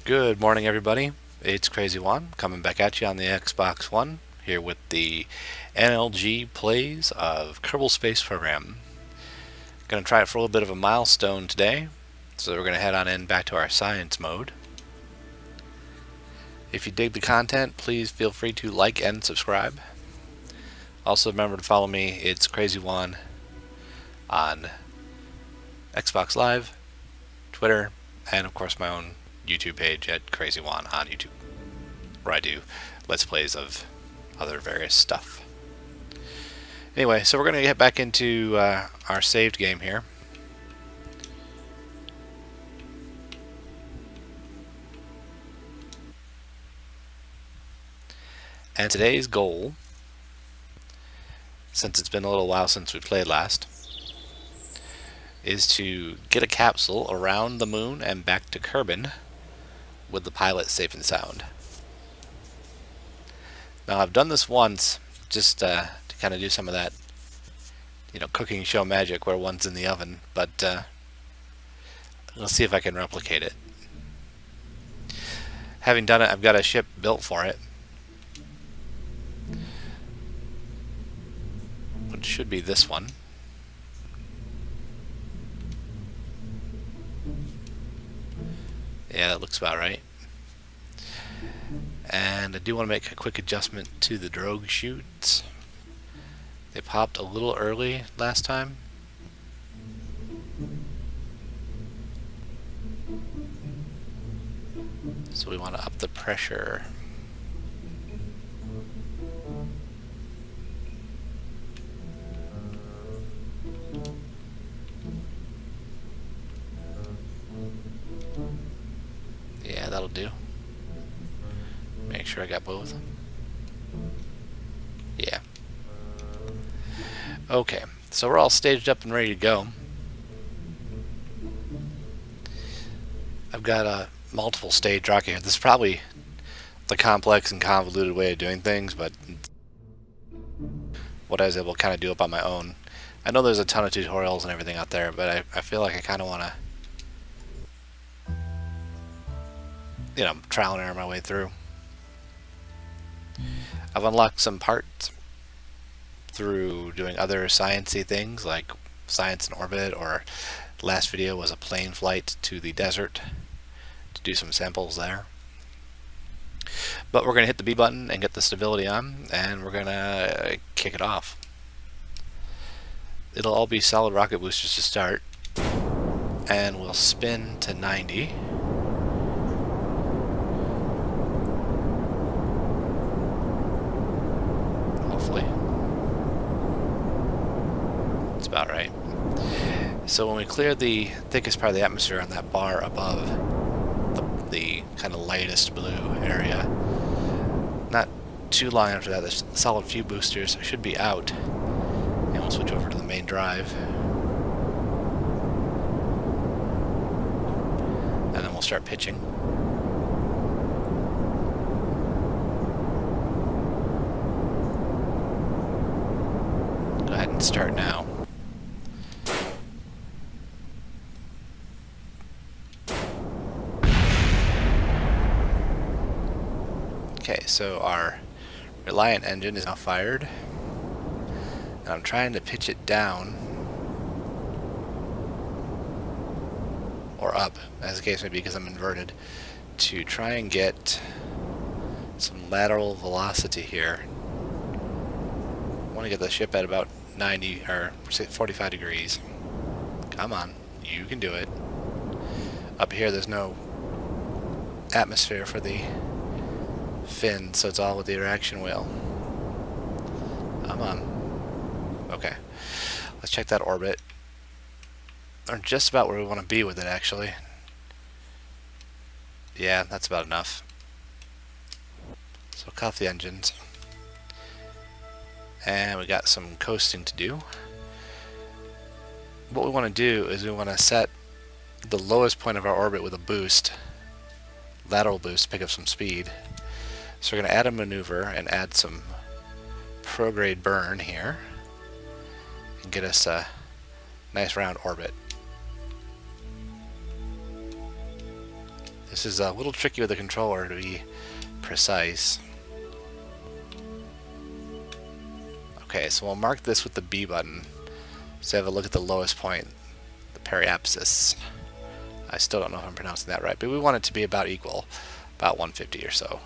Good morning, everybody. It's CrazyJuan coming back at you on the Xbox One here with the NLG plays of Kerbal Space Program. Going to try it for a little bit of a milestone today, so we're going to head on in back to our science mode. If you dig the content, please feel free to like and subscribe. Also remember to follow me. It's CrazyJuan on Xbox Live, Twitter, and of course my own YouTube page at CrazyJuan on YouTube, where I do Let's Plays of other various stuff. Anyway, so we're going to get back into our saved game here. And today's goal, since it's been a little while since we played last, is to get a capsule around the moon and back to Kerbin with the pilot safe and sound. Now I've done this once just to kind of do some of that, cooking show magic where one's in the oven, but let's see if I can replicate it. Having done it, I've got a ship built for it, which should be this one. Yeah, that looks about right. And I do want to make a quick adjustment to the drogue chutes. They popped a little early last time. So we want to up the pressure. Yeah, that'll do. Make sure I got both. Yeah. Okay, so we're all staged up and ready to go. I've got a multiple stage rocket here. This is probably the complex and convoluted way of doing things, but what I was able to kind of do up on my own. I know there's a ton of tutorials and everything out there, but I feel like I kind of want to trial and error my way through. I've unlocked some parts through doing other sciencey things like science in orbit, or last video was a plane flight to the desert to do some samples there. But we're going to hit the B button and get the stability on, and we're going to kick it off. It'll all be solid rocket boosters to start, and we'll spin to 90. About right. So when we clear the thickest part of the atmosphere on that bar above the kind of lightest blue area, not too long after that, the solid few boosters should be out, and we'll switch over to the main drive, and then we'll start pitching. Go ahead and start now. Okay, so our Reliant engine is now fired, and I'm trying to pitch it down, or up, as the case may be, because I'm inverted, to try and get some lateral velocity here. I want to get the ship at about 90, or say 45 degrees. Come on, you can do it. Up here there's no atmosphere for the fin, so it's all with the reaction wheel. Come on. Okay, let's check that orbit. We're just about where we want to be with it, actually. Yeah, that's about enough. So cut off the engines, and we got some coasting to do. What we want to do is we want to set the lowest point of our orbit with a boost, lateral boost, pick up some speed. So we're going to add a maneuver and add some prograde burn here and get us a nice round orbit. This is a little tricky with the controller to be precise. Okay, so we'll mark this with the B button. So have a look at the lowest point, the periapsis. I still don't know if I'm pronouncing that right, but we want it to be about equal, about 150 or so.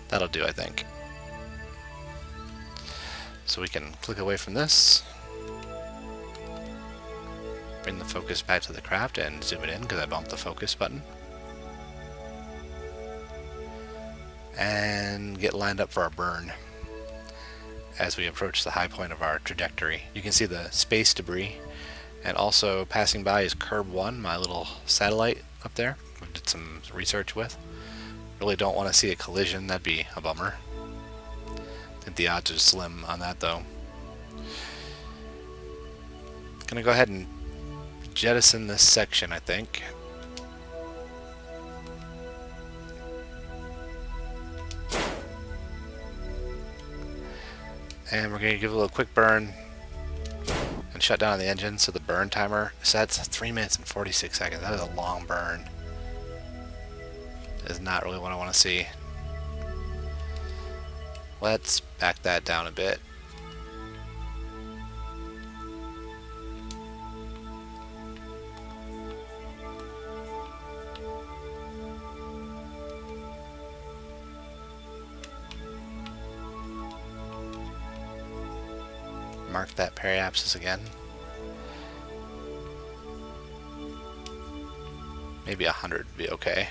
That'll do, I think. So we can click away from this, bring the focus back to the craft and zoom it in because I bumped the focus button. And get lined up for our burn as we approach the high point of our trajectory. You can see the space debris, and also passing by is Kerb-1, my little satellite up there we did some research with. Really don't want to see a collision, that'd be a bummer. I think the odds are slim on that though. Gonna go ahead and jettison this section, I think. And we're gonna give it a little quick burn and shut down the engine so the burn timer sets 3 minutes and 46 seconds. That is a long burn. That is not really what I want to see. Let's back that down a bit. Mark that periapsis again. Maybe 100 would be okay.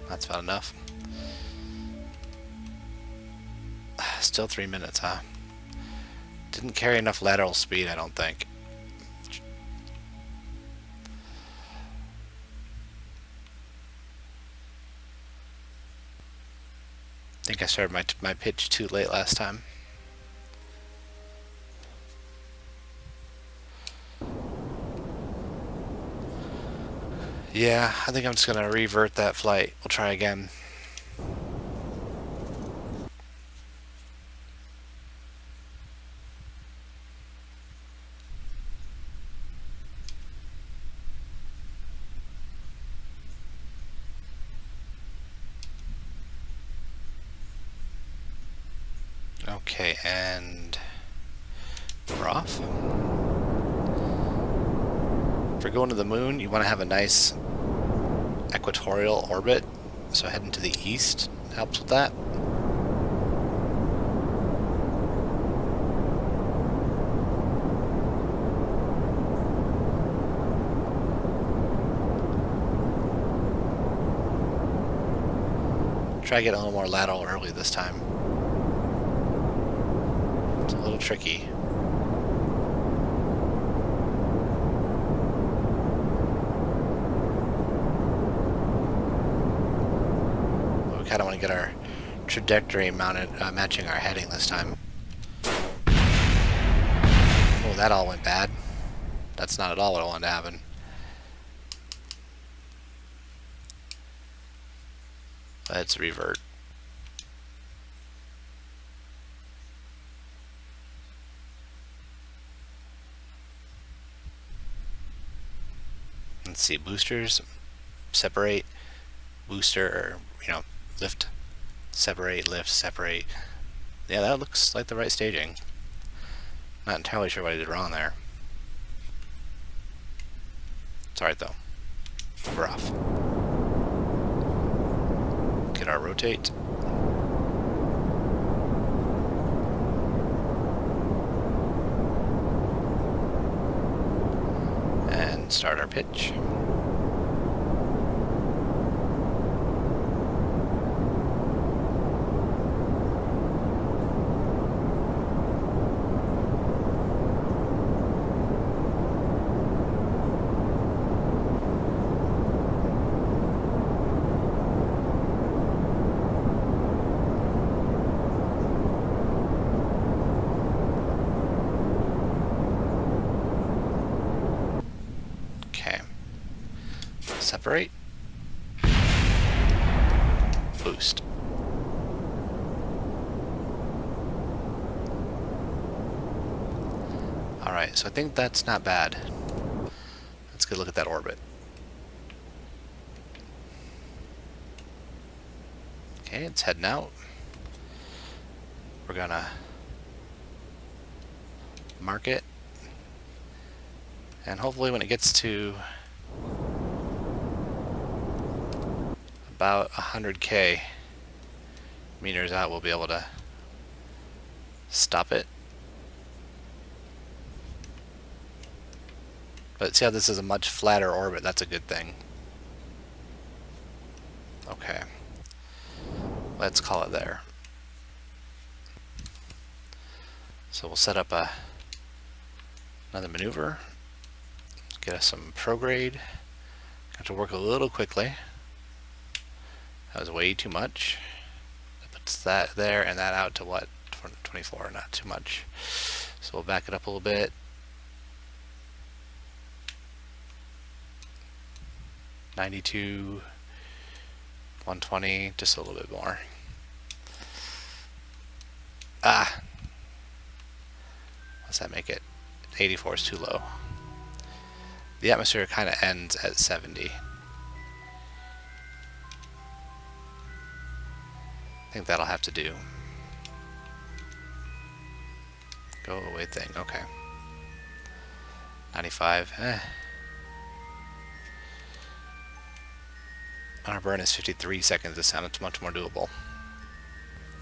That's about enough. Still 3 minutes, huh? Didn't carry enough lateral speed, I don't think. I think I started my pitch too late last time. Yeah, I think I'm just gonna revert that flight. We'll try again. Okay, and we're off. For going to the moon, you want to have a nice equatorial orbit, so heading to the east helps with that. Try getting a little more lateral early this time. It's a little tricky. Kind of want to get our trajectory mounted, matching our heading this time. Oh, that all went bad. That's not at all what I wanted to happen. Let's revert. Let's see, boosters, separate, booster, or, lift, separate, lift, separate. Yeah, that looks like the right staging. Not entirely sure what I did wrong there. It's alright though. We're off. Get our rotate. And start our pitch. Separate. Boost. Alright, so I think that's not bad. Let's go look at that orbit. Okay, it's heading out. We're gonna mark it. And hopefully when it gets to about 100k meters out, we'll be able to stop it. But see how this is a much flatter orbit, that's a good thing. Okay. Let's call it there. So we'll set up another maneuver. Get us some prograde. Got to work a little quickly. That was way too much. That puts that there and that out to what? 24, not too much. So we'll back it up a little bit. 92, 120, just a little bit more. Ah! What's that make it? 84 is too low. The atmosphere kind of ends at 70. I think that'll have to do. Go away thing, okay. 95, Our burn is 53 seconds this time. It's much more doable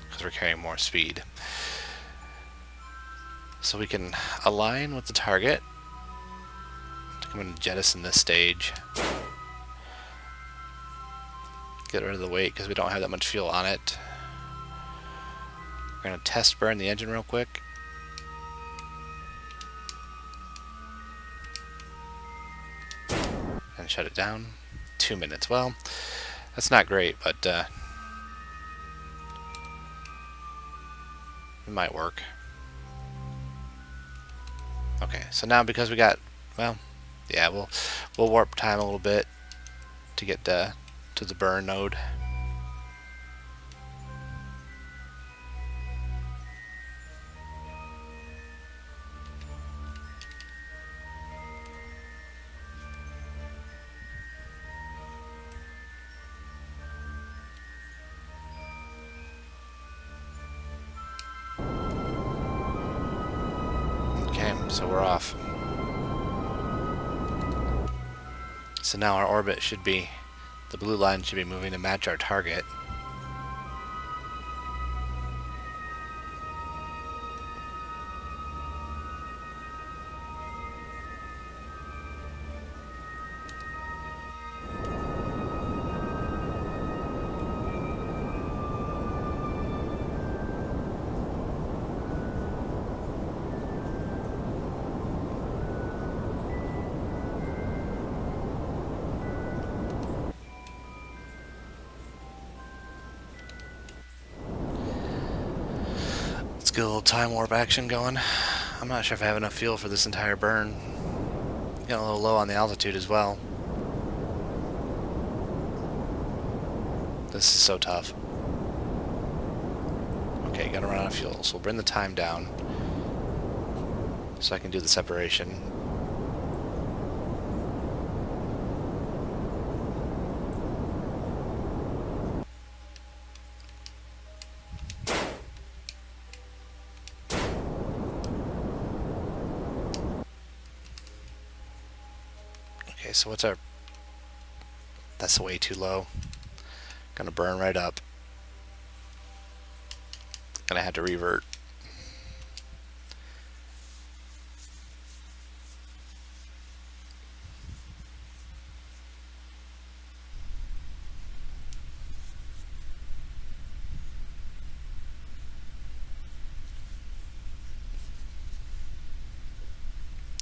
because we're carrying more speed. So we can align with the target. I'm going to jettison this stage. Get rid of the weight because we don't have that much fuel on it. We're going to test burn the engine real quick. And shut it down. 2 minutes. Well, that's not great, but it might work. Okay, so now because we got, well, yeah, we'll warp time a little bit to get to the burn node. So we're off. So now our orbit should be, the blue line should be moving to match our target. Get a little time warp action going. I'm not sure if I have enough fuel for this entire burn. Getting a little low on the altitude as well. This is so tough. Okay, gotta run out of fuel, so we'll bring the time down so I can do the separation. Okay, so what's our... That's way too low. Gonna burn right up. Gonna have to revert.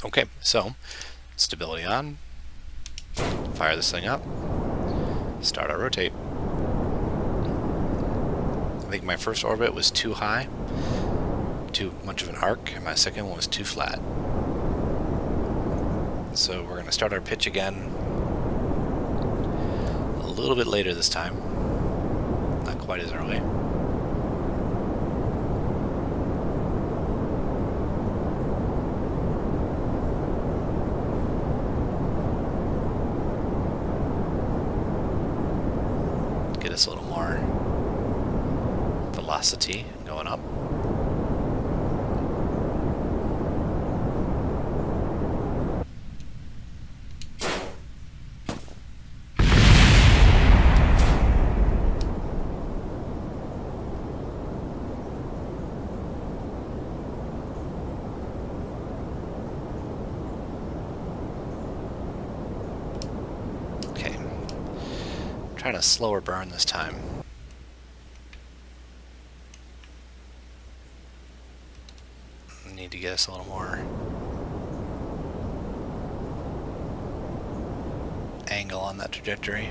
Okay, so stability on. Fire this thing up. Start our rotate. I think my first orbit was too high, too much of an arc, and my second one was too flat. So we're going to start our pitch again. little bit later this time. Not quite as early. Get us a little more velocity going up. Trying a slower burn this time. Need to get us a little more angle on that trajectory.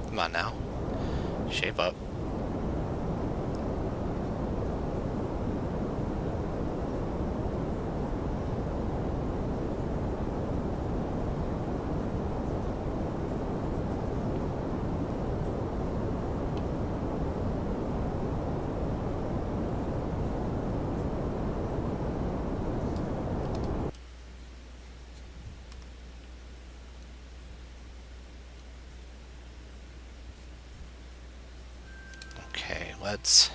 Come on now. Shape up. Let's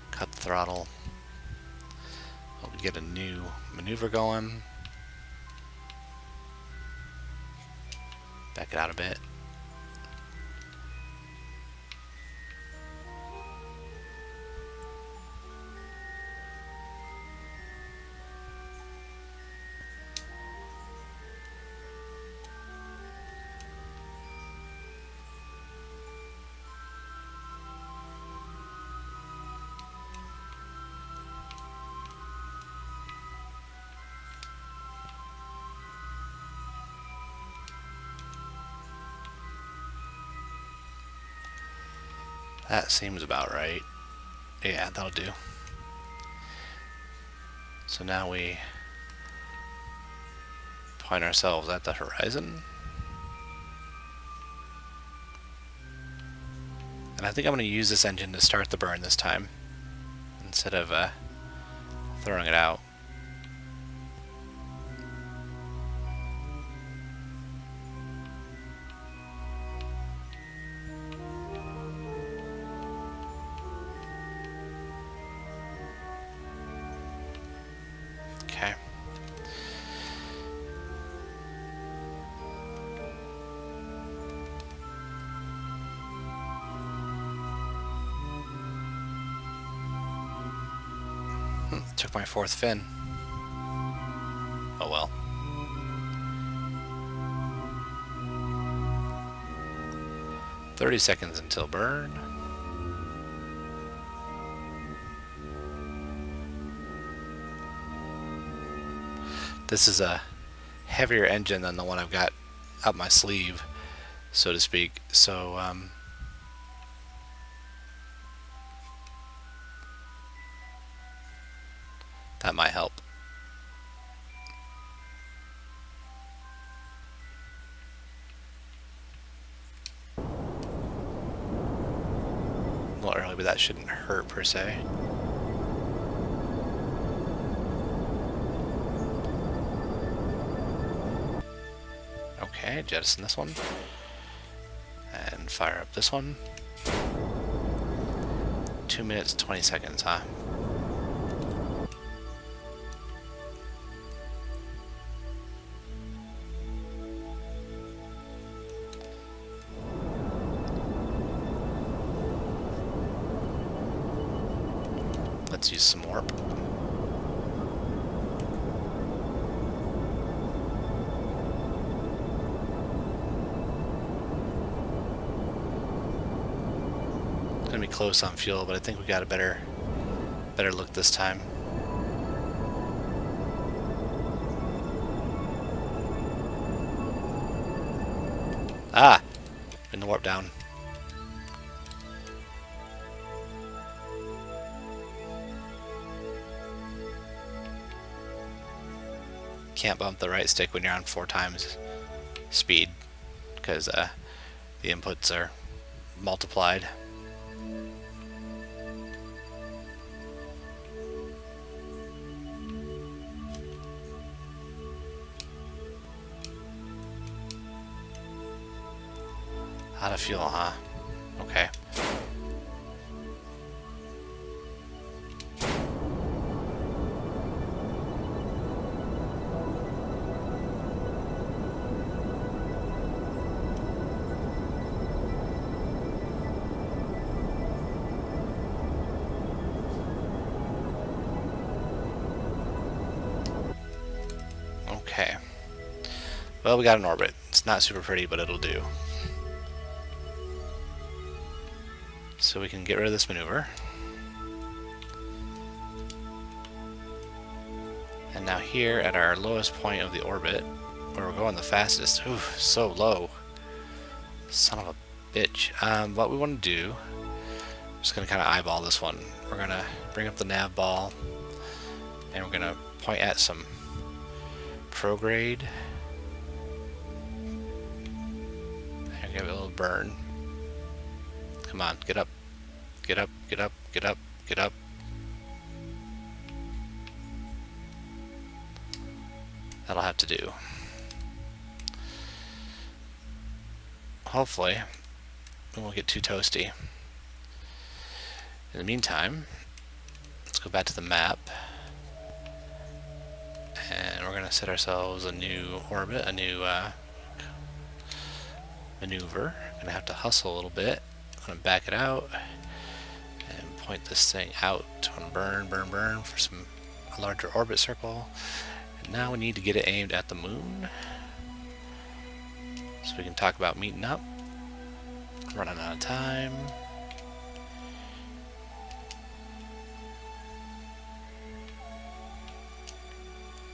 cut the throttle. Hope we get a new maneuver going. Back it out a bit. That seems about right. Yeah, that'll do. So now we point ourselves at the horizon. And I think I'm going to use this engine to start the burn this time, instead of throwing it out. Okay. Took my fourth fin. Oh well. $30 until burn. This is a heavier engine than the one I've got up my sleeve, so to speak. So that might help. A little early, but that shouldn't hurt per se. Okay, jettison this one. And fire up this one. 2 minutes, 20 seconds, huh? Let's use some warp. Gonna be close on fuel, but I think we got a better look this time. Ah, in the warp down. can't bump the right stick when you're on 4 times speed, because the inputs are multiplied. Out of fuel, huh? Okay. Okay. Well, we got an orbit. It's not super pretty, but it'll do. So we can get rid of this maneuver. And now here at our lowest point of the orbit, where we're going the fastest, ooh, so low. Son of a bitch. What we want to do, I'm just going to kind of eyeball this one. We're going to bring up the nav ball, and we're going to point at some prograde. And give it a little burn. Come on, get up. Get up, get up, get up, get up. That'll have to do. Hopefully, it won't get too toasty. In the meantime, let's go back to the map. And we're going to set ourselves a new orbit, a new maneuver. Going to have to hustle a little bit. I'm going to back it out and point this thing out. I'm going to burn, burn, burn for a larger orbit circle. And now we need to get it aimed at the moon. So we can talk about meeting up. Running out of time.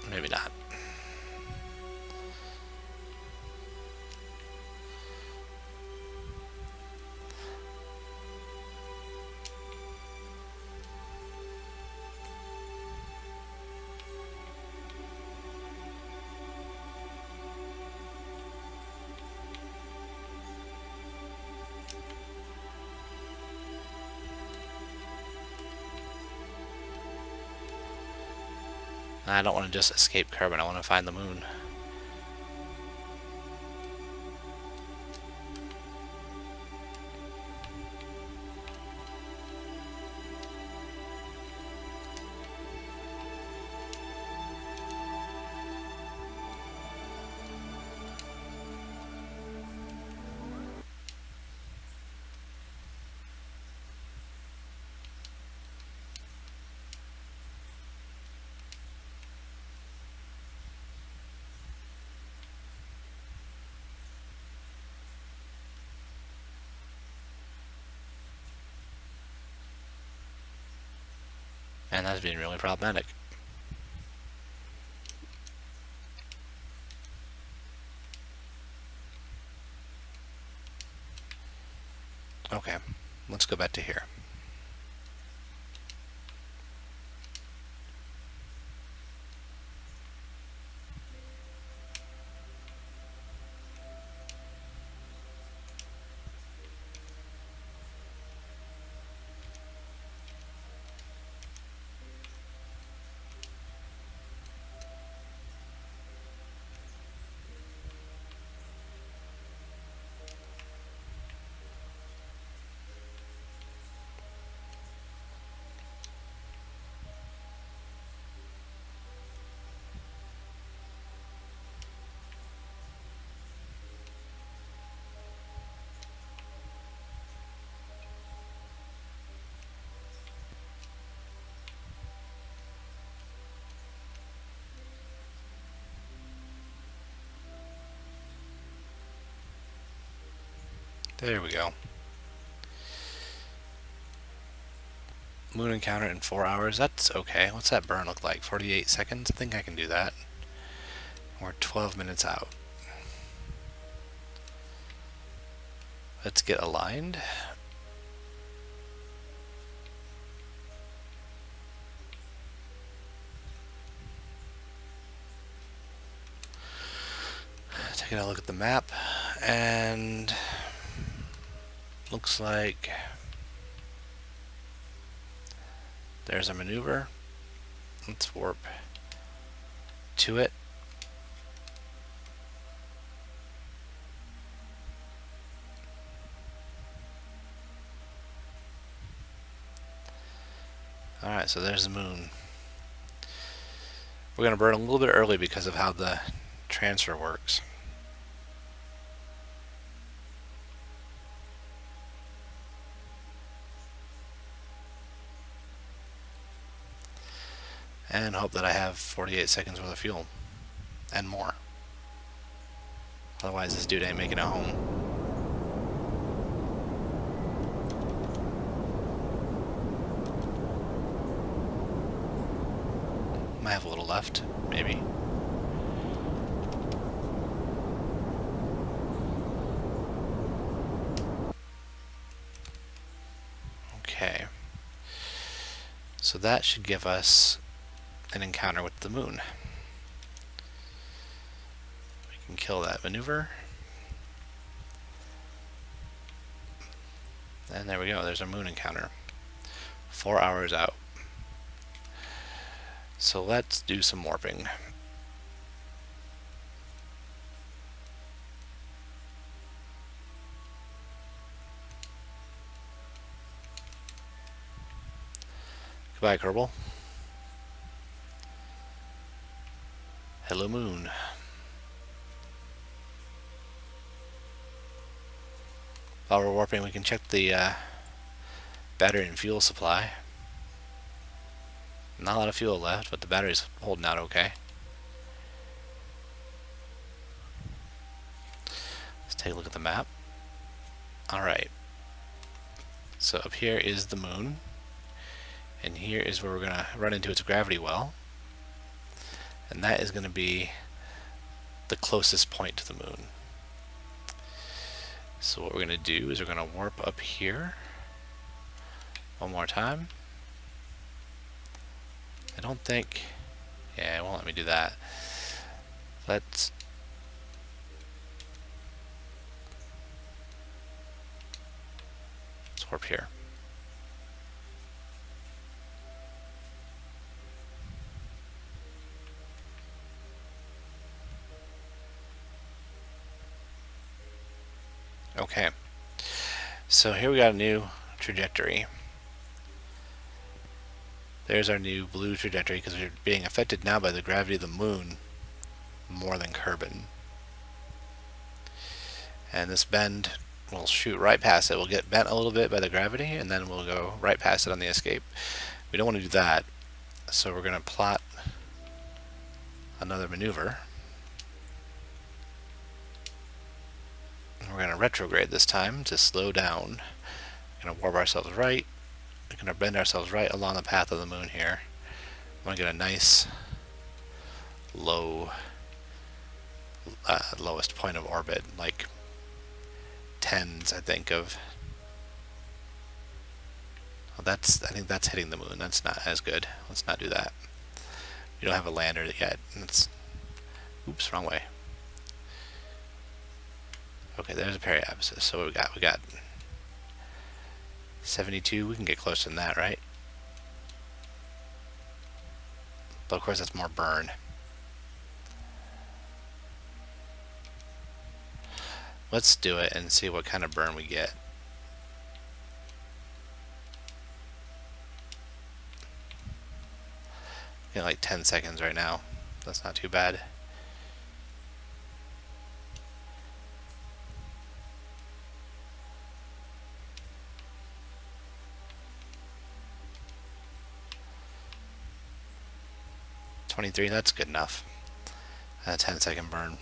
Maybe not. I don't want to just escape carbon, I want to find the moon. And that's been really problematic. Okay, let's go back to here. There we go. Moon encounter in 4 hours. That's okay. What's that burn look like? 48 seconds? I think I can do that. We're 12 minutes out. Let's get aligned. taking a look at the map, and looks like there's a maneuver. Let's warp to it. Alright, so there's the moon. We're going to burn a little bit early because of how the transfer works. And hope that I have 48 seconds worth of fuel. And more. Otherwise this dude ain't making it home. Might have a little left, maybe. Okay. So that should give us an encounter with the moon. We can kill that maneuver. And there we go, there's our moon encounter. 4 hours out. So let's do some warping. Goodbye, Kerbal. Hello, moon. While we're warping, we can check the battery and fuel supply. Not a lot of fuel left, but the battery's holding out okay. Let's take a look at the map. Alright. So up here is the moon. And here is where we're going to run into its gravity well. And that is going to be the closest point to the moon. So what we're going to do is we're going to warp up here one more time. I don't think, yeah, it won't let me do that. Let's warp here. Okay, so here we got a new trajectory. There's our new blue trajectory because we're being affected now by the gravity of the moon more than Kerbin. And this bend, we'll shoot right past it. We'll get bent a little bit by the gravity and then we'll go right past it on the escape. We don't want to do that, so we're going to plot another maneuver. We're going to retrograde this time to slow down. We're going to warp ourselves right. We're going to bend ourselves right along the path of the moon here. I'm going to get a nice low, lowest point of orbit, like tens, I think, of. Well, I think that's hitting the moon. That's not as good. Let's not do that. We don't have a lander yet. Oops, wrong way. Okay, there's a periapsis. So what we got 72. We can get closer than that, right? But of course that's more burn. Let's do it and see what kind of burn we get. Get like 10 seconds right now. That's not too bad. $23, that's good enough. A 10-second burn.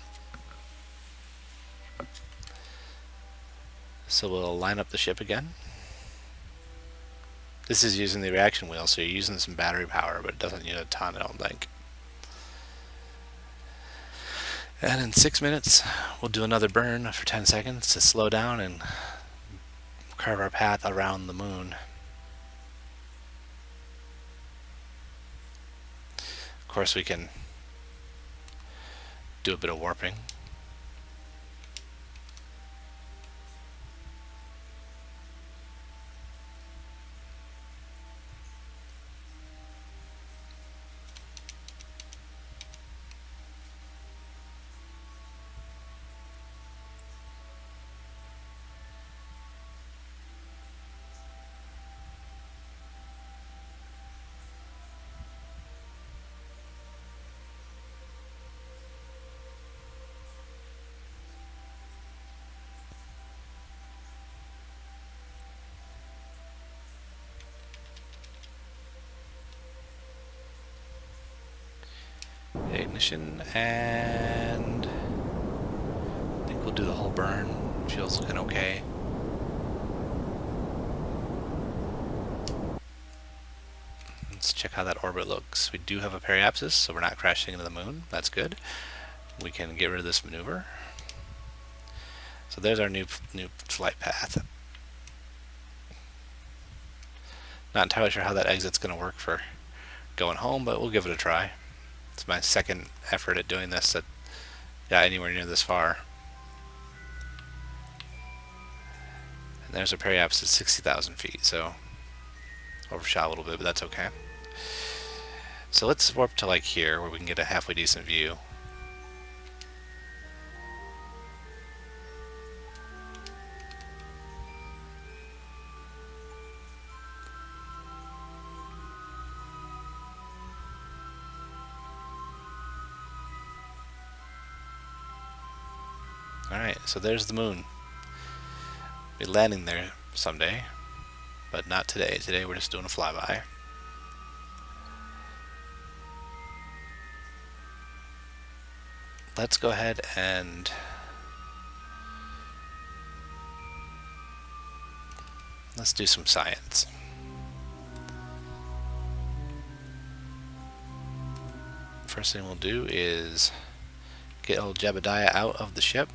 So we'll line up the ship again. This is using the reaction wheel, so you're using some battery power, but it doesn't need a ton, I don't think. And in 6 minutes, we'll do another burn for 10 seconds to slow down and carve our path around the moon. Of course, we can do a bit of warping. Ignition, and I think we'll do the whole burn. Fuel's looking okay. Let's check how that orbit looks. We do have a periapsis, so we're not crashing into the moon. That's good. We can get rid of this maneuver. So there's our new flight path. Not entirely sure how that exit's going to work for going home, but we'll give it a try. It's my second effort at doing this that got anywhere near this far. And there's a periapsis at 60,000 feet, so overshot a little bit, but that's okay. So let's warp to like here, where we can get a halfway decent view. Alright, so there's the moon. Be landing there someday, but not today. Today we're just doing a flyby. Let's go ahead and let's do some science. First thing we'll do is get old Jebediah out of the ship.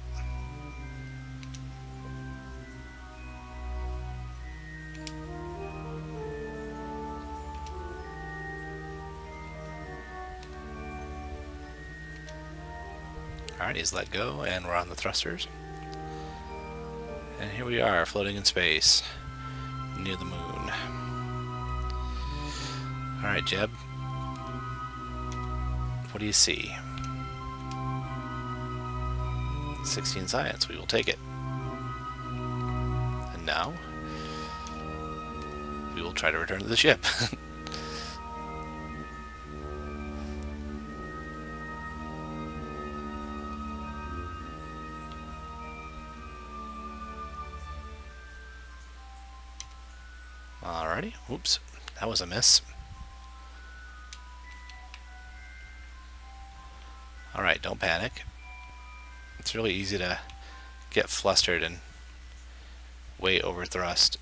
Alright, he's let go, and we're on the thrusters. And here we are, floating in space, near the moon. Alright, Jeb. What do you see? 16 science, we will take it. And now, we will try to return to the ship. Alrighty, oops, that was a miss. Alright, don't panic. It's really easy to get flustered and way over thrust.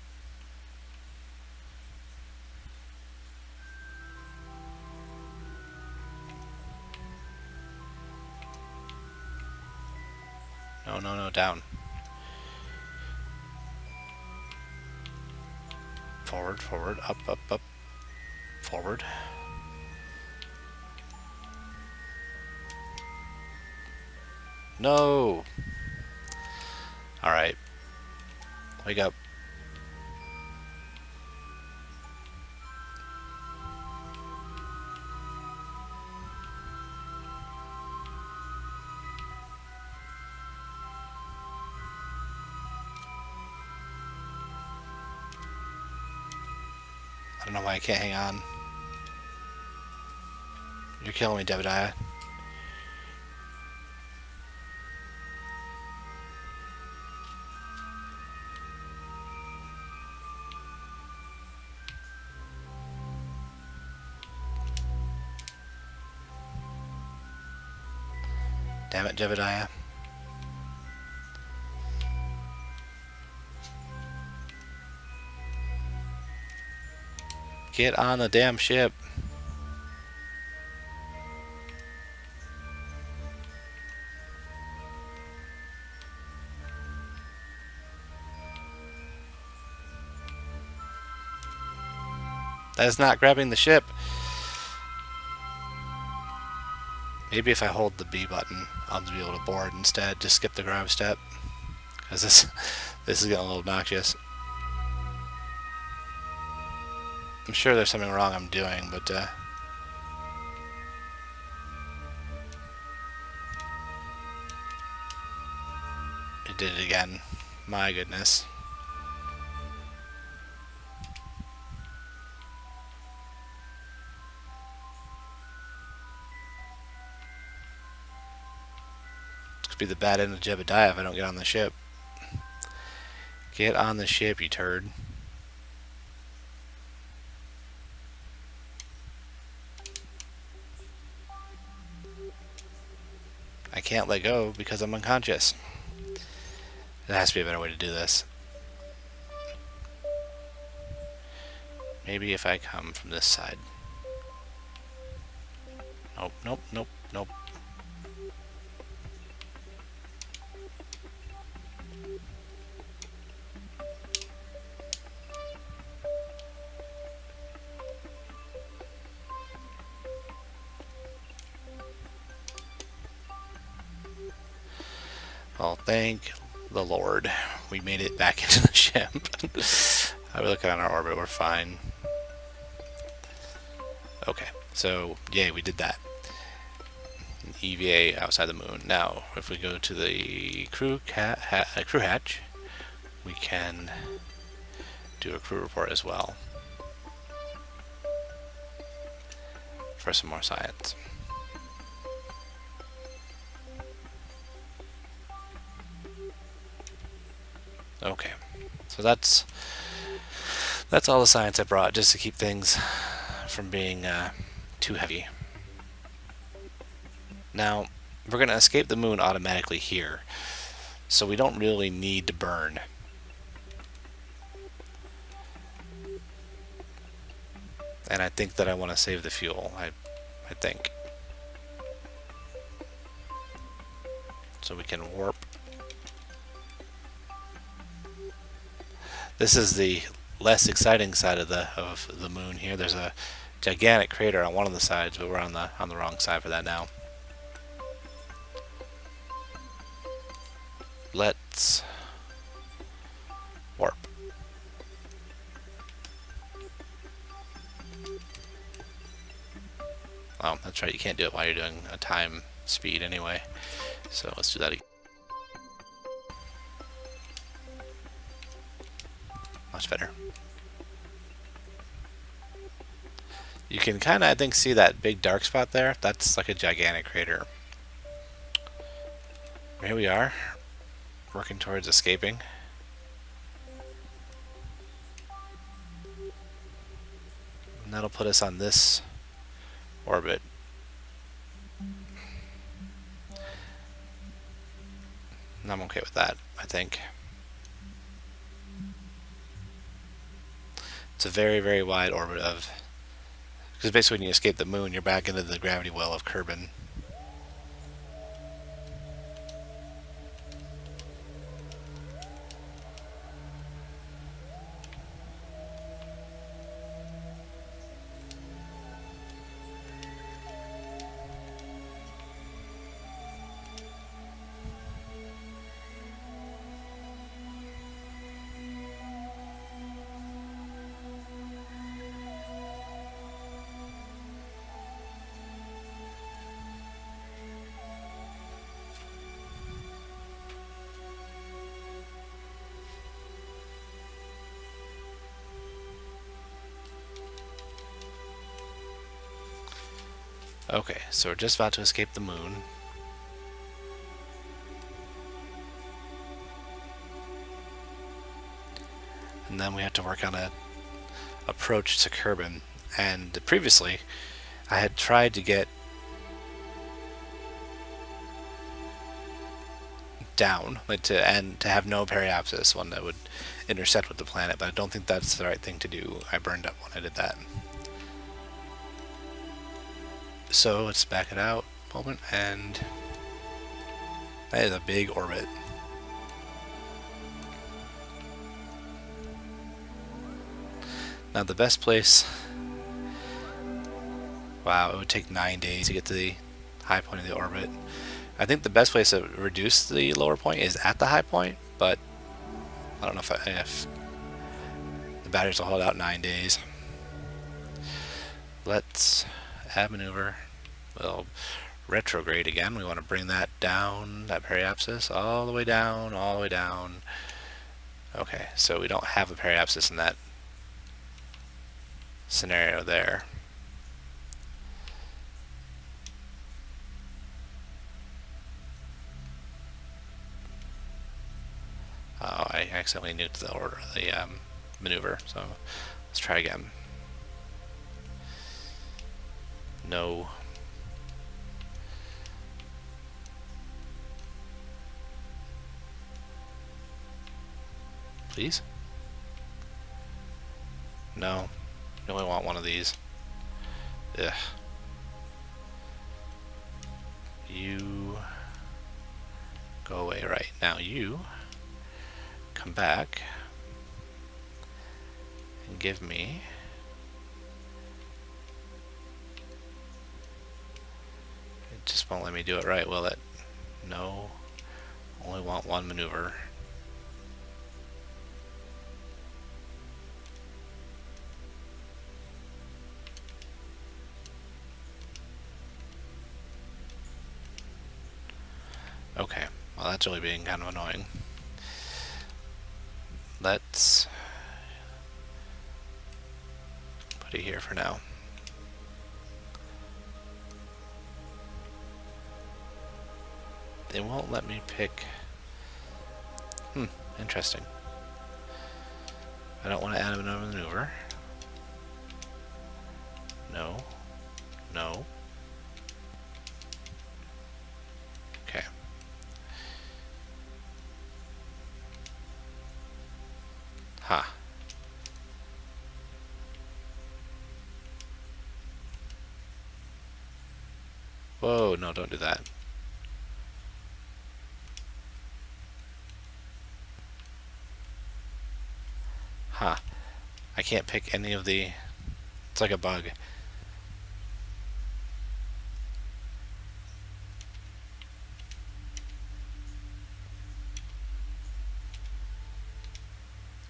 No, no, no, down. Forward, forward, up, up, up, forward. No! Alright. Wake up. I don't know why I can't hang on. You're killing me, Jebediah. Damn it, Jebediah. Get on the damn ship. That is not grabbing the ship. Maybe if I hold the B button, I'll be able to board instead. Just skip the grab step. Because this is getting a little obnoxious. I'm sure there's something wrong I'm doing, but it did it again. My goodness. This could be the bad end of Jebediah if I don't get on the ship. Get on the ship, you turd. I can't let go because I'm unconscious. There has to be a better way to do this. Maybe if I come from this side. Nope, nope, nope, nope. Well, thank the Lord. We made it back into the ship. I look at our orbit, we're fine. Okay, so yay, we did that. EVA outside the moon. Now, if we go to the crew hatch, we can do a crew report as well for some more science. Okay, so that's all the science I brought, just to keep things from being too heavy. Now, we're going to escape the moon automatically here, so we don't really need to burn. And I think that I want to save the fuel, I think. So we can warp. This is the less exciting side of the moon here. There's a gigantic crater on one of the sides, but we're on the wrong side for that now. Let's warp. Oh, that's right, you can't do it while you're doing a time speed anyway. So let's do that again. Much better. You can kind of, I think, see that big dark spot there. That's like a gigantic crater. Here we are, working towards escaping. And that'll put us on this orbit. And I'm okay with that, I think. It's a very, very wide orbit of... Because basically when you escape the moon, you're back into the gravity well of Kerbin. Okay, so we're just about to escape the moon. And then we have to work on a approach to Kerbin. And previously, I had tried to get down, like to have no periapsis, one that would intersect with the planet, but I don't think that's the right thing to do. I burned up when I did that. So let's back it out a moment, and that is a big orbit. Now the best place... Wow, it would take 9 days to get to the high point of the orbit. I think the best place to reduce the lower point is at the high point, but I don't know if the batteries will hold out 9 days. Let's add maneuver. We'll retrograde again. We want to bring that down, that periapsis, all the way down, all the way down. Okay, so we don't have a periapsis in that scenario there. Oh, I accidentally nuked the order, the maneuver. So let's try again. No. please. No, you only want one of these. Ugh. You go away right now. You come back and give me it. Just won't let me do it right, will it? No, only want one maneuver. Okay, well that's really being kind of annoying. Let's put it here for now. They won't let me pick. Interesting. I don't want to add another maneuver. No. No. Okay. Ha. Whoa, no, don't do that. Huh. I can't pick any of the... It's like a bug.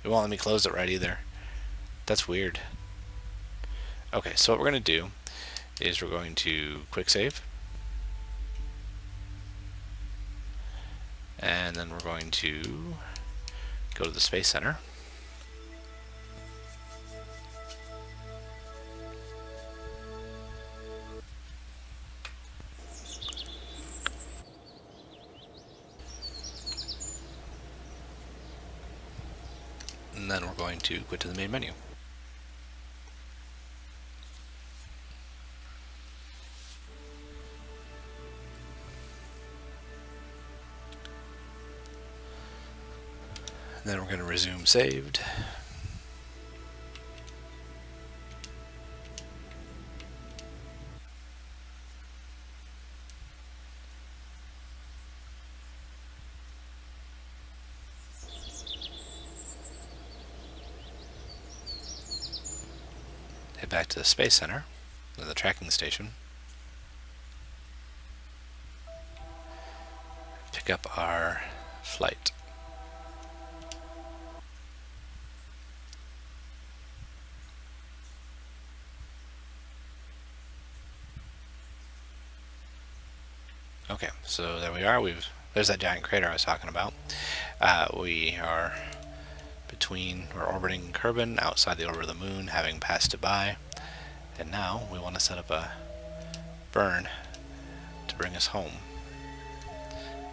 It won't let me close it right either. That's weird. Okay, so what we're going to do is we're going to quick save. And then we're going to go to the Space Center. And then we're going to quit to the main menu. And then we're going to resume saved. Head back to the Space Center, the tracking station. Pick up our flight. Okay, so there we are. There's that giant crater I was talking about. We're orbiting Kerbin outside the orbit of the moon, having passed it by, and now we want to set up a burn to bring us home.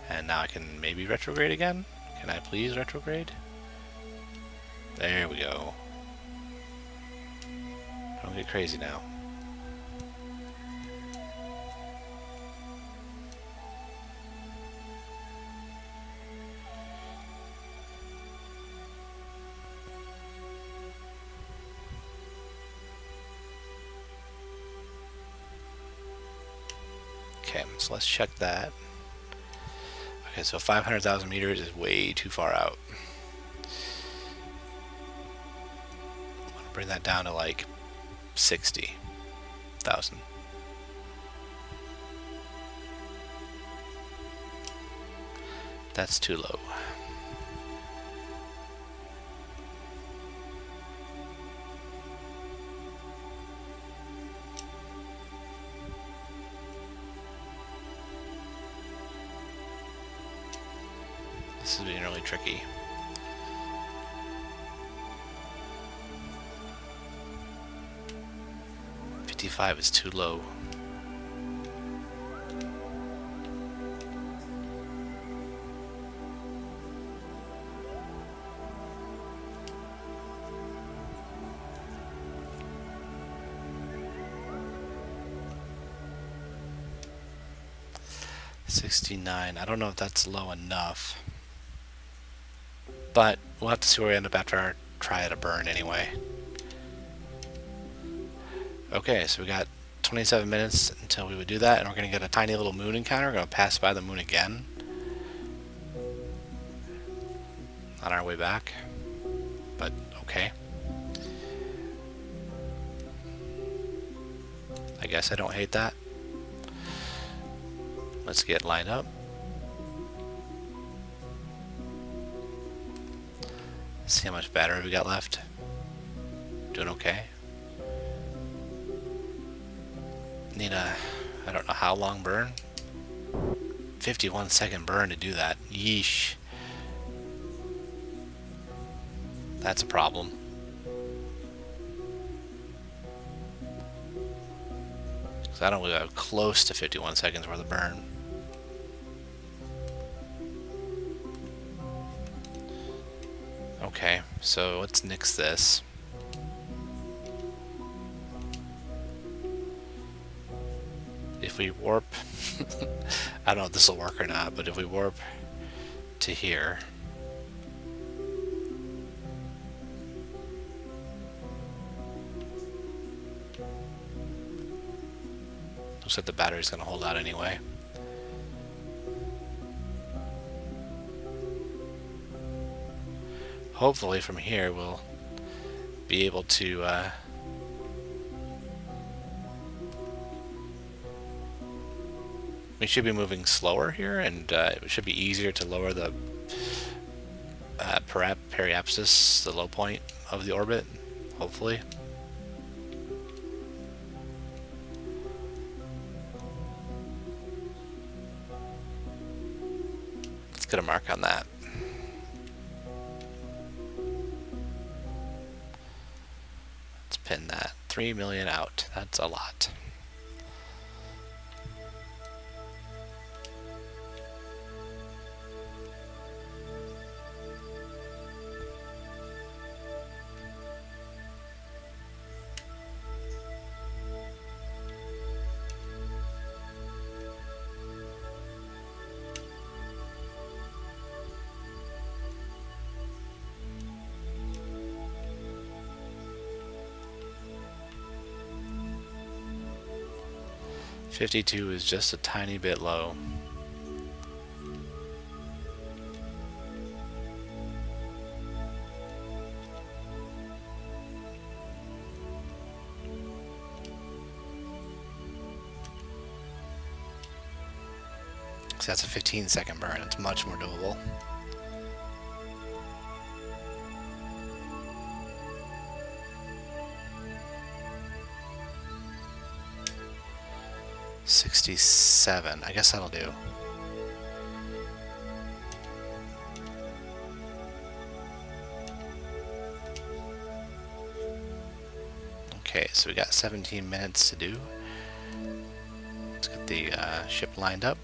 And now I can maybe retrograde again? Can I please retrograde? There we go. Don't get crazy now. Okay, so let's check that. Okay, so 500,000 meters is way too far out. I want to bring that down to like 60,000. That's too low. This is being really tricky. $55 is too low. $69. I don't know if that's low enough. But we'll have to see where we end up after our try at a burn anyway. Okay, so we got 27 minutes until we would do that, and we're going to get a tiny little moon encounter. We're going to pass by the moon again on our way back, but okay. I guess I don't hate that. Let's get lined up. See how much battery we got left. Doing okay. Need a, I don't know how long burn. 51-second burn to do that. Yeesh. That's a problem. Because I don't really have close to 51 seconds worth of burn. Okay, so let's nix this. If we warp, I don't know if this will work or not, but if we warp to here, looks like the battery's going to hold out anyway. Hopefully from here we'll be able to we should be moving slower here, and it should be easier to lower the periapsis, the low point of the orbit, hopefully. Let's get a mark on that. Let's pin that. 3 million out. That's a lot. $52 is just a tiny bit low. So that's a 15-second burn. It's much more doable. $67. I guess that'll do. Okay, so we got 17 minutes to do. Let's get the ship lined up.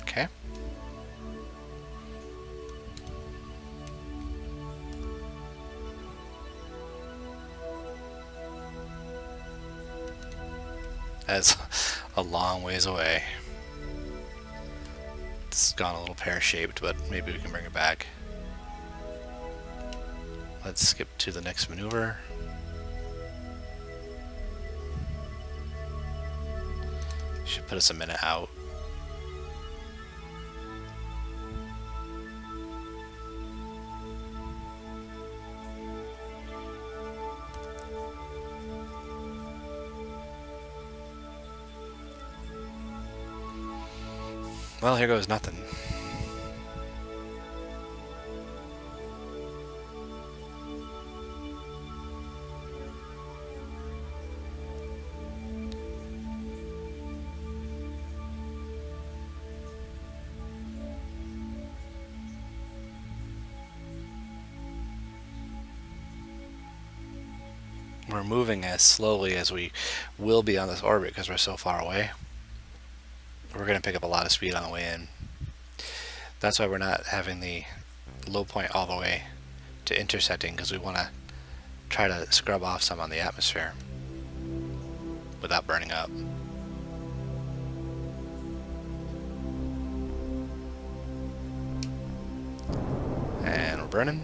Okay. That's a long ways away. It's gone a little pear-shaped, but maybe we can bring it back. Let's skip to the next maneuver. Should put us a minute out. Well, here goes nothing. We're moving as slowly as we will be on this orbit because we're so far away. We're going to pick up a lot of speed on the way in. That's why we're not having the low point all the way to intersecting, because we want to try to scrub off some on the atmosphere without burning up. And we're burning.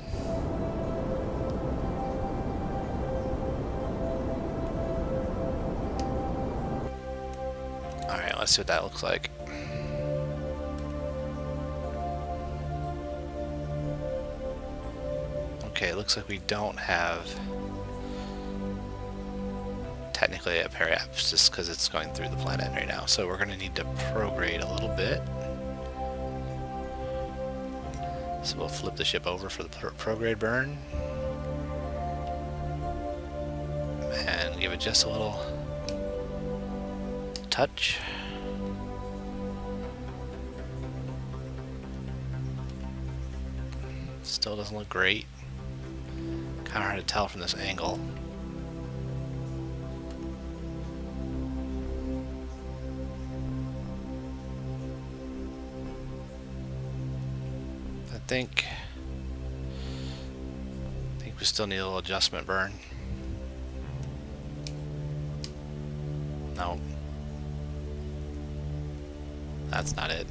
Alright, let's see what that looks like. Okay, it looks like we don't have technically a periapse just because it's going through the planet right now. So we're going to need to prograde a little bit. So we'll flip the ship over for the prograde burn. And give it just a little touch. Still doesn't look great. Kind of hard to tell from this angle. I think we still need a little adjustment burn. No. That's not it.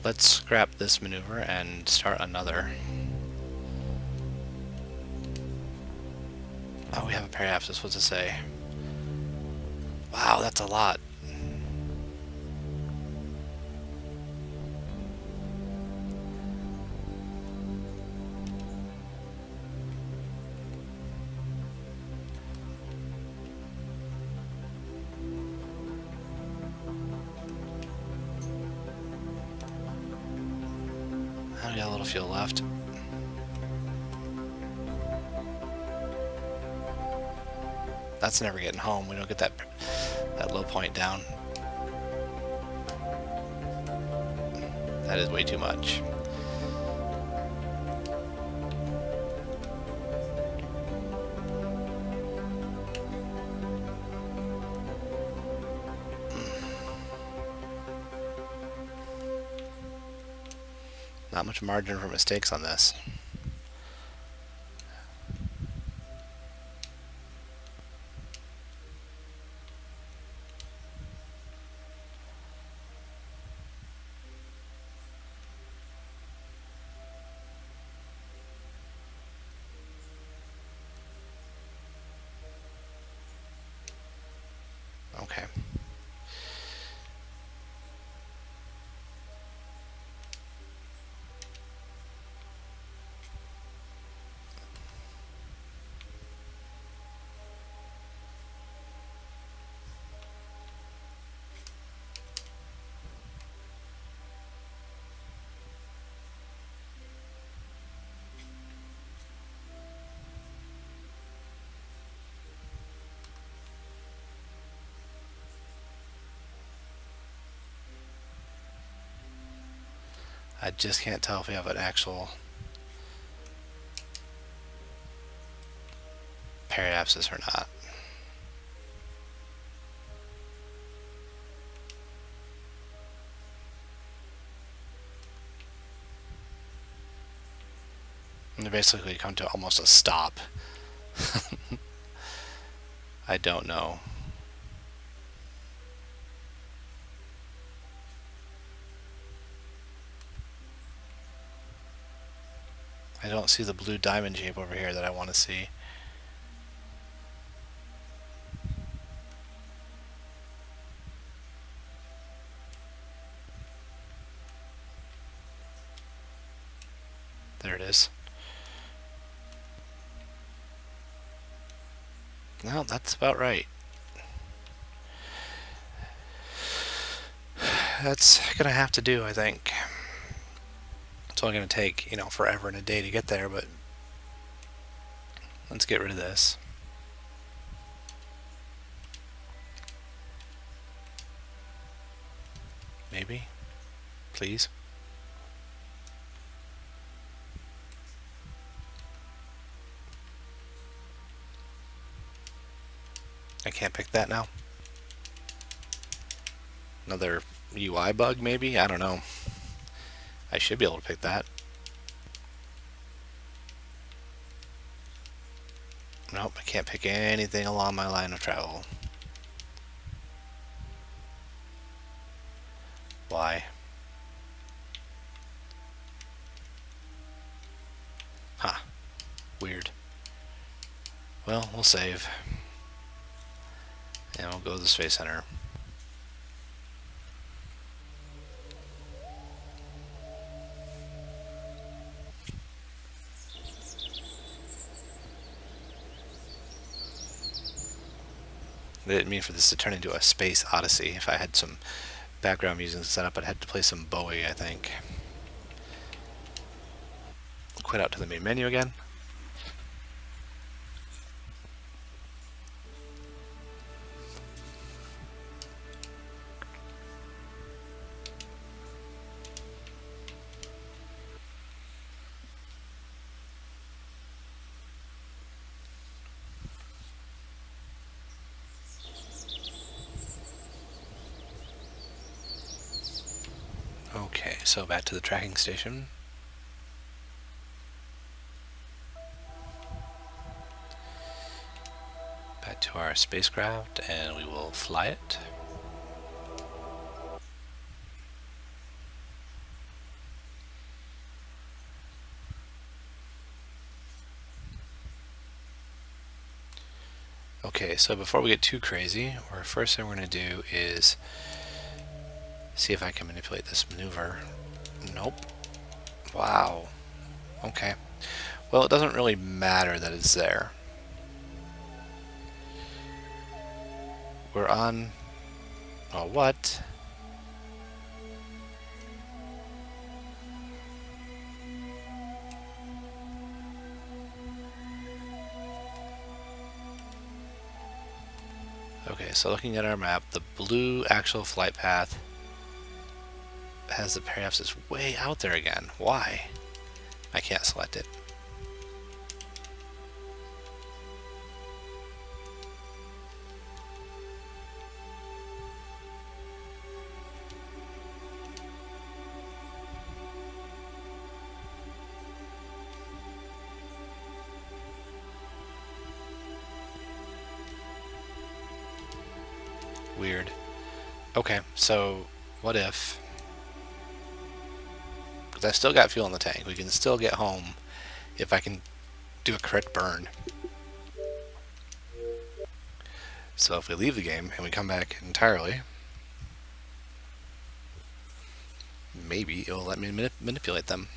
Let's scrap this maneuver and start another. Oh, we have a periapsis. What's it say? Wow, that's a lot. I got a little fuel left. That's never getting home. We don't get that low point down. That is way too much. Not much margin for mistakes on this. Okay. I just can't tell if we have an actual periapsis or not. And they basically come to almost a stop. I don't know. I don't see the blue diamond shape over here that I want to see. There it is. No, that's about right. That's gonna have to do, I think. It's only gonna take, forever and a day to get there, but let's get rid of this. Maybe? Please? I can't pick that now. Another UI bug, maybe? I don't know. I should be able to pick that. Nope, I can't pick anything along my line of travel. Why? Huh. Weird. Well, we'll save. And we'll go to the Space Center. I didn't mean for this to turn into a space odyssey. If I had some background music set up, I'd have to play some Bowie, I think. Quit out to the main menu again. Okay, so back to the tracking station. Back to our spacecraft, and we will fly it. Okay, so before we get too crazy, our first thing we're going to do is see if I can manipulate this maneuver. Nope. Wow. Okay. Well, it doesn't really matter that it's there. We're on... Oh, what? Okay, so looking at our map, the blue actual flight path has the perhaps it's way out there again. Why? I can't select it. Weird. Okay, so what if... Because I still got fuel in the tank. We can still get home if I can do a correct burn. So if we leave the game and we come back entirely, maybe it will let me manipulate them.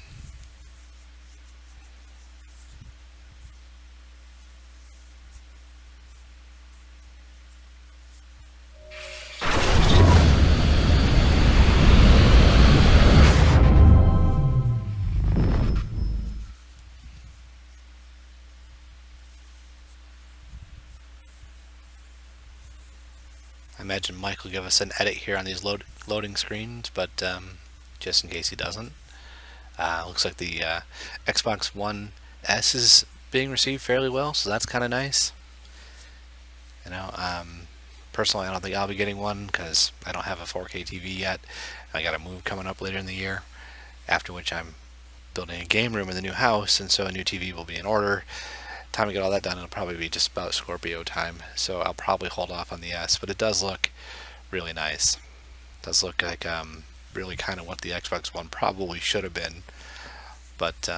I imagine Mike will give us an edit here on these loading screens, but just in case he doesn't. Looks like the Xbox One S is being received fairly well, so that's kind of nice. You know, personally, I don't think I'll be getting one because I don't have a 4K TV yet. I got a move coming up later in the year, after which I'm building a game room in the new house, and so a new TV will be in order. Time to get all that done, it'll probably be just about Scorpio time, so I'll probably hold off on the S, but it does look really nice. It does look like really kind of what the Xbox One probably should have been, but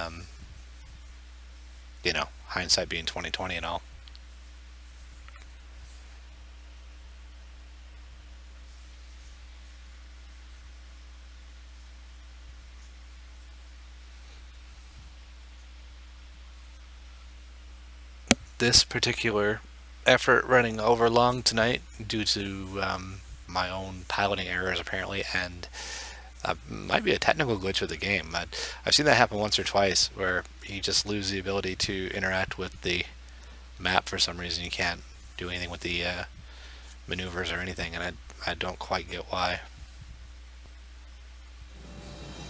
you know, hindsight being 2020 and all. This particular effort running over long tonight due to my own piloting errors apparently, and might be a technical glitch with the game. I've seen that happen once or twice where you just lose the ability to interact with the map for some reason. You can't do anything with the maneuvers or anything, and I don't quite get why.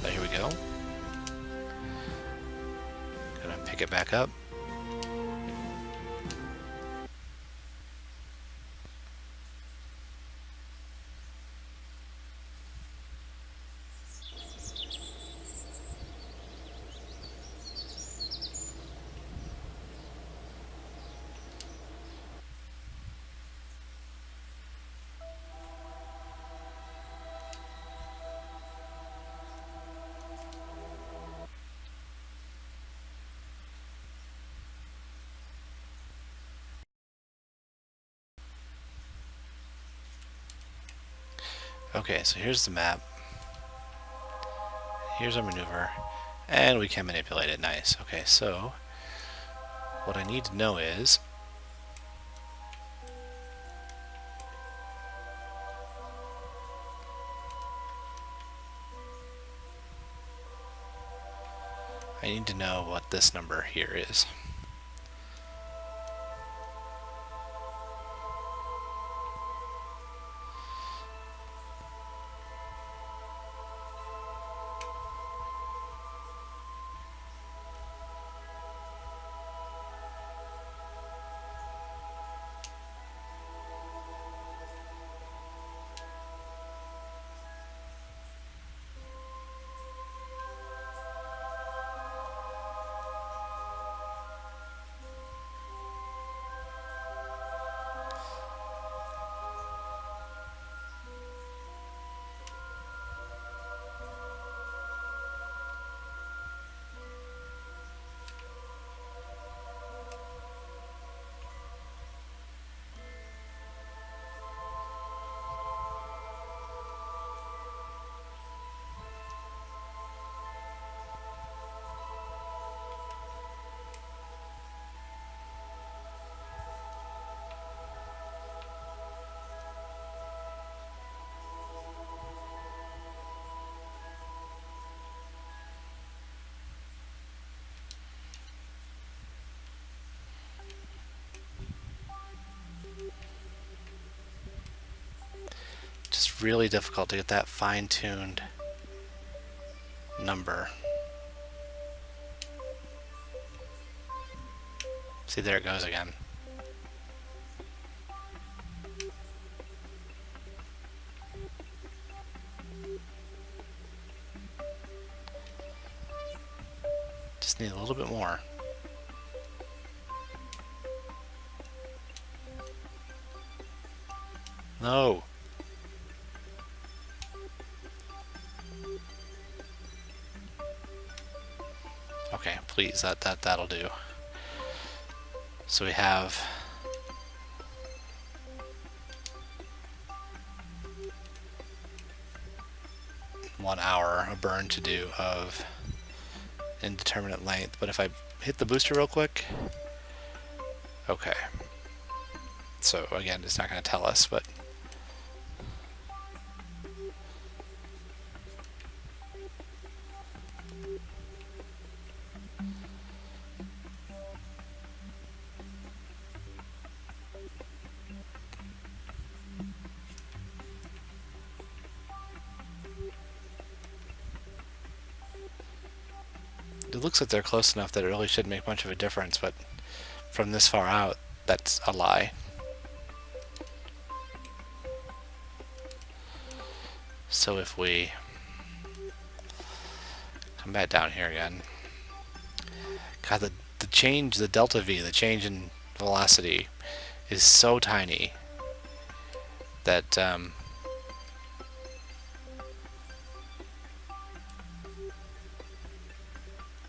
But here we go. Gonna pick it back up. Okay, so here's the map. Here's our maneuver. And we can manipulate it. Nice. Okay, so what I need to know is I need to know what this number here is. Just really difficult to get that fine-tuned number. See, there it goes again. Just need a little bit more. No. Okay, please, that'll do. So we have one hour, a burn to do of indeterminate length, but if I hit the booster real quick, okay. So again, it's not going to tell us, but it looks like they're close enough that it really shouldn't make much of a difference, but from this far out, that's a lie. So if we come back down here again, God, the change, the delta V, the change in velocity is so tiny that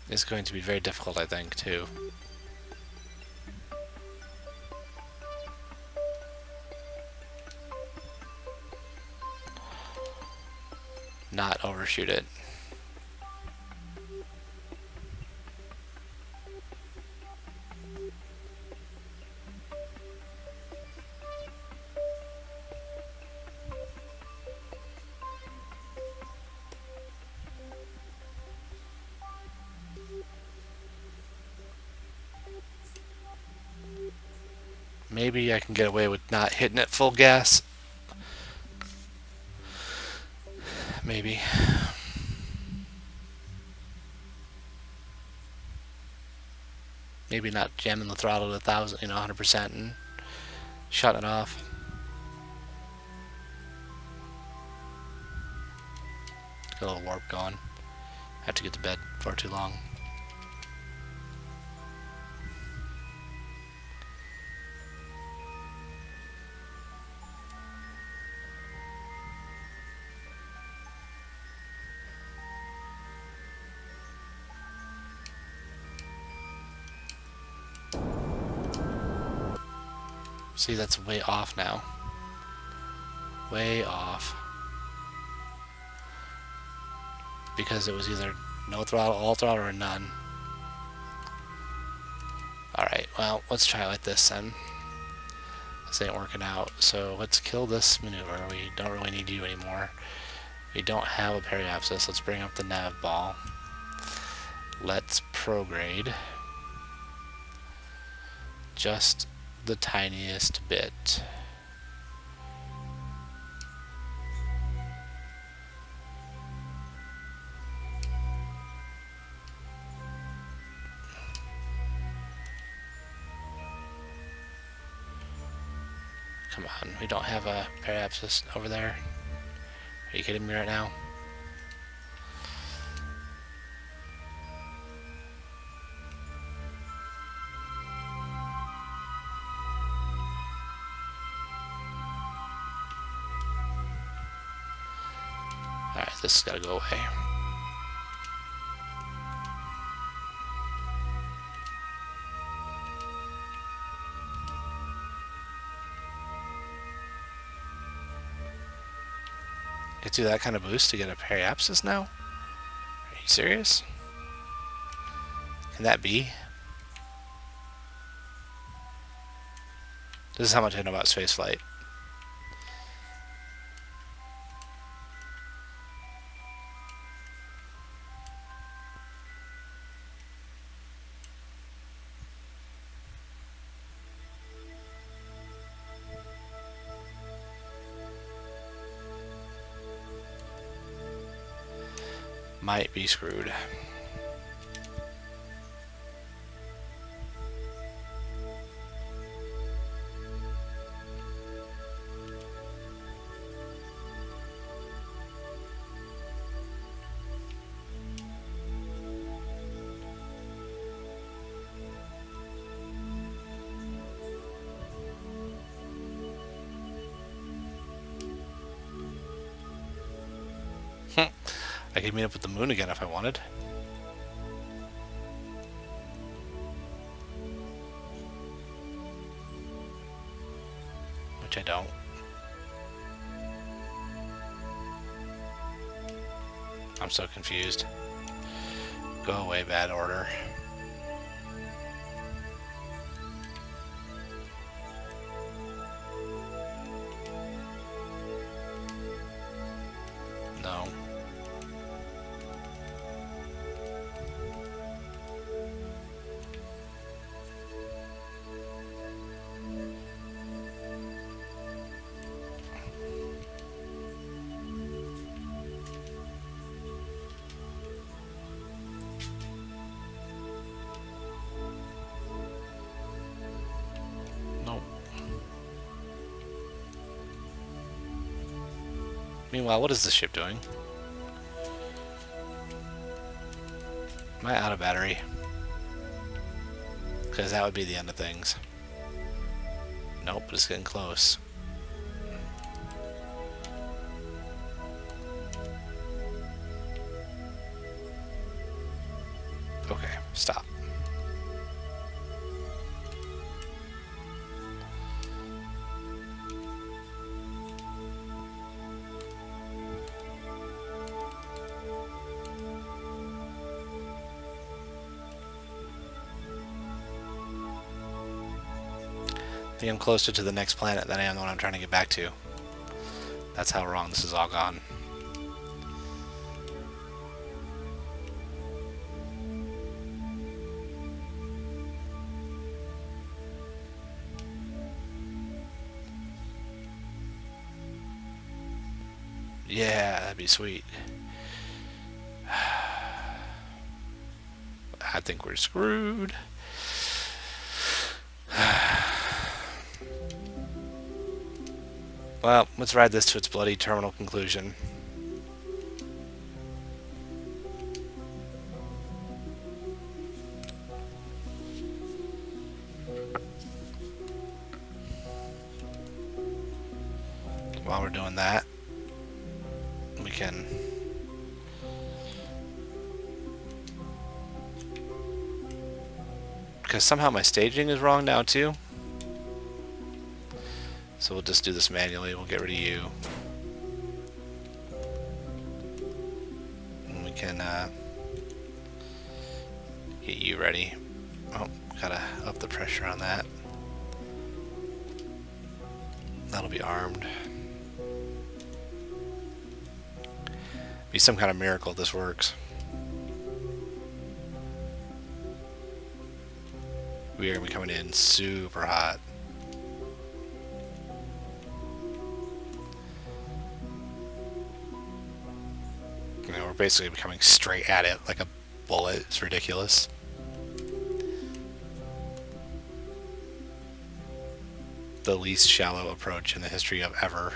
is going to be very difficult, I think, too. Not overshoot it. Maybe I can get away with not hitting it full gas. Maybe. Maybe not jamming the throttle to 1,000, 100% and shutting it off. Got a little warp going. I have to get to bed for too long. See, that's way off now. Way off. because it was either no throttle, all throttle, or none. Alright, well, let's try it like this then. This ain't working out, so let's kill this maneuver. We don't really need you anymore. We don't have a periapsis. Let's bring up the nav ball. Let's prograde just the tiniest bit. Come on, we don't have a periapsis over there. Are you kidding me right now? Alright, this has got to go away. Get you that kind of boost to get a periapsis now? Are you serious? Can that be? This is how much I know about spaceflight. Might be screwed. I could meet up with the moon again if I wanted. Which I don't. I'm so confused. Go away, bad order. No. Meanwhile, what is this ship doing? Am I out of battery? Because that would be the end of things. Nope, but it's getting close. Okay, stop. I think I'm closer to the next planet than I am the one I'm trying to get back to. That's how wrong this has all gone. Yeah, that'd be sweet. I think we're screwed. Well, let's ride this to its bloody terminal conclusion. While we're doing that, we can because somehow my staging is wrong now too. So we'll just do this manually. We'll get rid of you. And we can can get you ready. Oh, gotta up the pressure on that. That'll be armed. Be some kind of miracle if this works. We are gonna be coming in super hot. You know, we're basically coming straight at it like a bullet. It's ridiculous. The least shallow approach in the history of ever.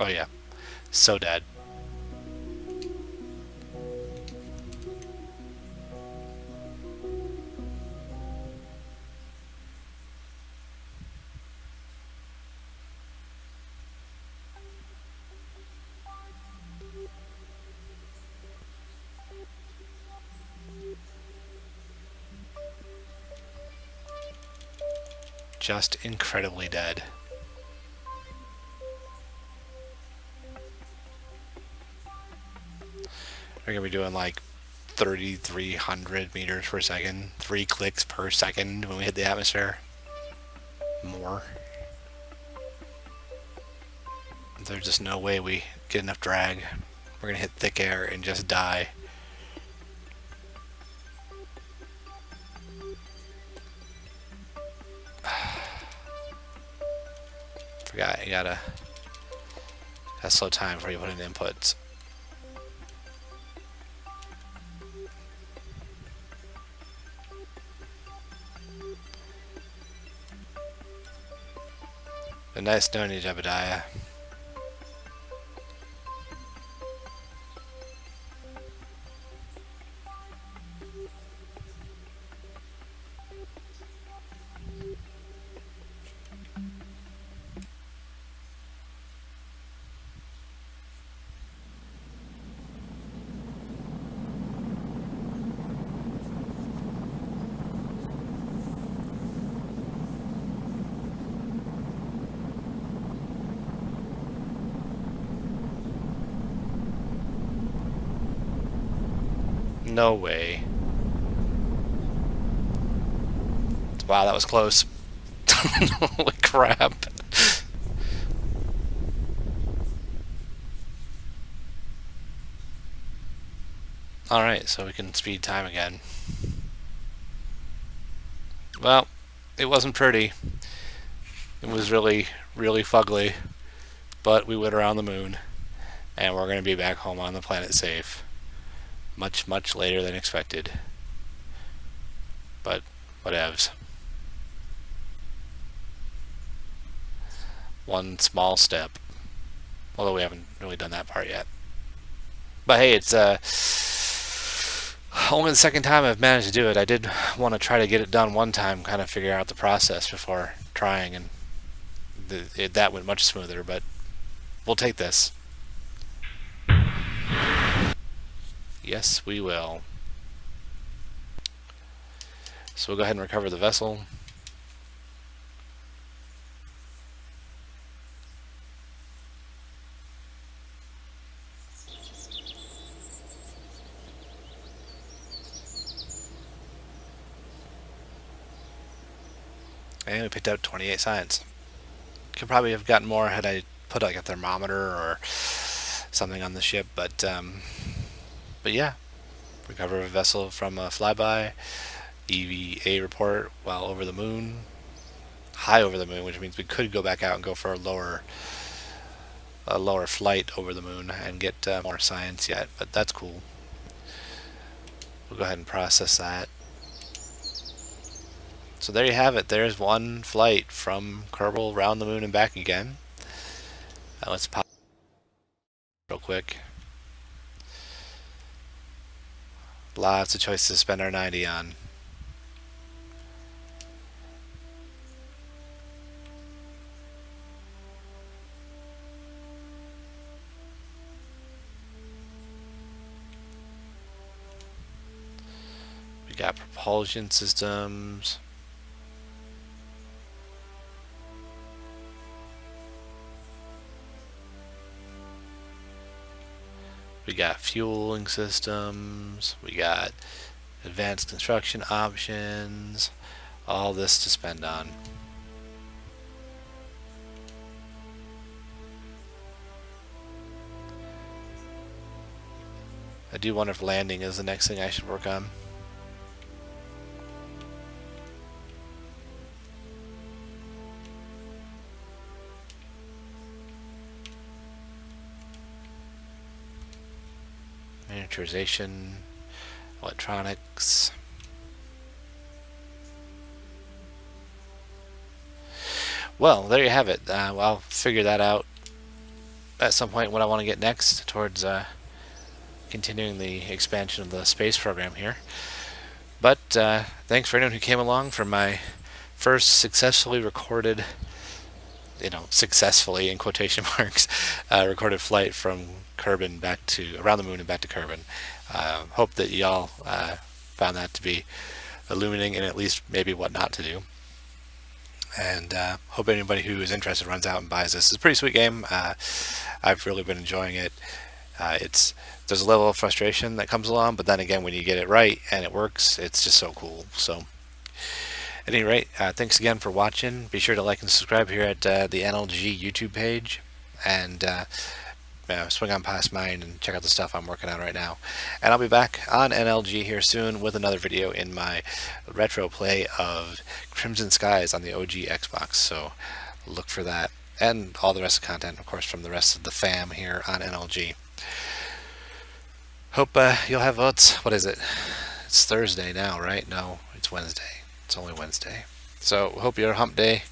Oh yeah, so dead. Just incredibly dead. We're gonna be doing like 3,300 meters per second, 3 clicks per second when we hit the atmosphere. More. There's just no way we get enough drag. We're gonna hit thick air and just die. Forgot, you gotta slow time before you put in inputs. But nice knowing you, Jebediah. No way. Wow, that was close. Holy crap. Alright, so we can speed time again. Well, it wasn't pretty. It was really, really fugly. But we went around the moon. And we're going to be back home on the planet safe. Much, much later than expected. But, whatevs. One small step. Although we haven't really done that part yet. But hey, it's only the second time I've managed to do it. I did want to try to get it done one time, kind of figure out the process before trying, and that went much smoother, but we'll take this. Yes, we will. So we'll go ahead and recover the vessel. And we picked out 28 science. Could probably have gotten more had I put like a thermometer or something on the ship, but yeah, recover a vessel from a flyby, EVA report while over the moon, high over the moon, which means we could go back out and go for a lower flight over the moon and get more science yet, but that's cool. We'll go ahead and process that. So there you have it. There's one flight from Kerbal around the moon and back again. Let's pop real quick. Lots of choices to spend our 90 on. We got propulsion systems. We got fueling systems. We got advanced construction options. All this to spend on. I do wonder if landing is the next thing I should work on. Miniaturization, electronics. Well, there you have it. I'll figure that out at some point what I want to get next towards continuing the expansion of the space program here. But thanks for anyone who came along for my first successfully recorded, successfully in quotation marks, recorded flight from Kerbin back to around the moon and back to Kerbin. Hope that y'all found that to be illuminating and at least maybe what not to do. And hope anybody who is interested runs out and buys this. It's a pretty sweet game. I've really been enjoying it. There's a level of frustration that comes along, but then again, when you get it right and it works, it's just so cool. So at any rate, thanks again for watching. Be sure to like and subscribe here at the NLG YouTube page, and swing on past mine and check out the stuff I'm working on right now. And I'll be back on NLG here soon with another video in my retro play of Crimson Skies on the OG Xbox. So look for that, and all the rest of the content, of course, from the rest of the fam here on NLG. Hope you'll have votes. What is it? It's Thursday now, right? No, it's Wednesday. It's only Wednesday. So hope your hump day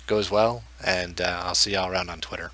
goes well, and I'll see y'all around on Twitter.